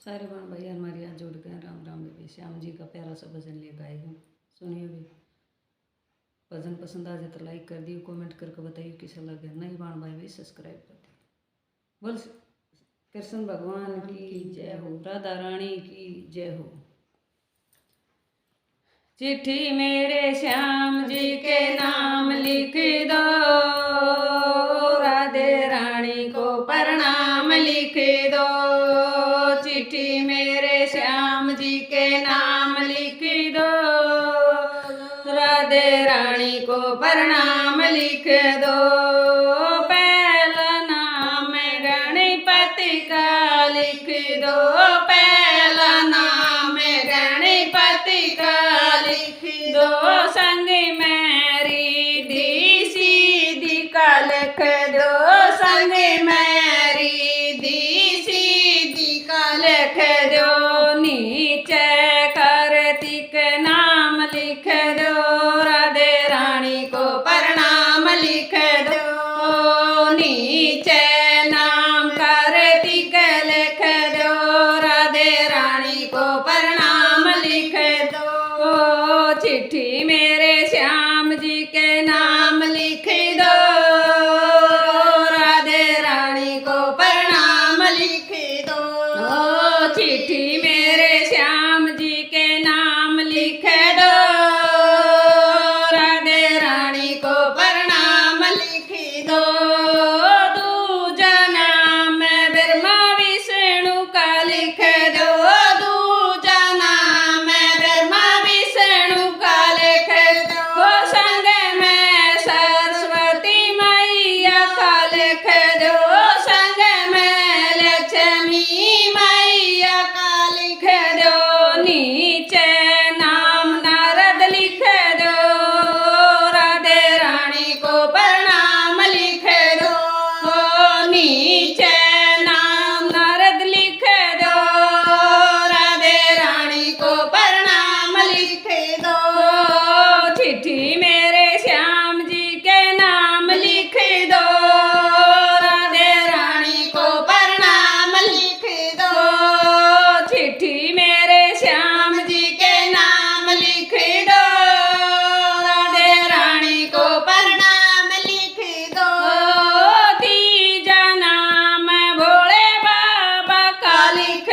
सारे बहन भाई हमारे यहाँ जुड़ गए। राम राम बेबी। श्याम जी का प्यारा सा भजन लेकर आए हूँ, सुनिए भी। भजन पसंद आ जाए तो लाइक कर दियो, कमेंट करके बताइए कैसा लगे। नहीं बहन भाई भी सब्सक्राइब कर दियो। बोल कृष्ण भगवान की जय हो, राधा रानी की जय हो। चिट्ठी मेरे श्याम जी के नाम लिख दो, राधे रानी को प्रणाम लिख दो। चिट्ठी मेरे श्याम जी के नाम लिख दो, राधे रानी को प्रणाम लिख दो। पहला नाम गणपति का लिख दो, पहला नाम गणपति का लिख दो। संग मेरी दी सीधी का लिख दो, संग मेरी दी सीधी का लिख दो। नीचे कार्तिक नाम लिख दो, राधे रानी को प्रणाम लिख दो। नीचे नाम कार्तिक लिख दो, राधे रानी को प्रणाम लिख दो। चिट्ठी मेरे श्याम जी के नाम लिख दो, राधे रानी को प्रणाम लिख दो। चिट्ठी मेरे श्याम जी के नाम लिख दो, राधे रानी को प्रणाम लिख दो। दूजा नाम ब्रह्मा विष्णु का लिख दो, दूजा नाम ब्रह्मा विष्णु का लिख दो। संग में सरस्वती मैया का लिख दो, संग में लक्ष्मी मैया का लिख दो। नीचे नाम नारद लिख दो, राधे रानी को प्रणाम लिख दो। नीचे नाम नारद लिख दो, राधे रानी को प्रणाम लिख दो। चिट्ठी मेरे श्याम जी के नाम लिख दो, राधे रानी को प्रणाम लिख दो। चिट्ठी मेरे श्याम जी के नाम लिख दो, राधे रानी को प्रणाम लिख दो। तीजा नाम भोले बाबा का लिख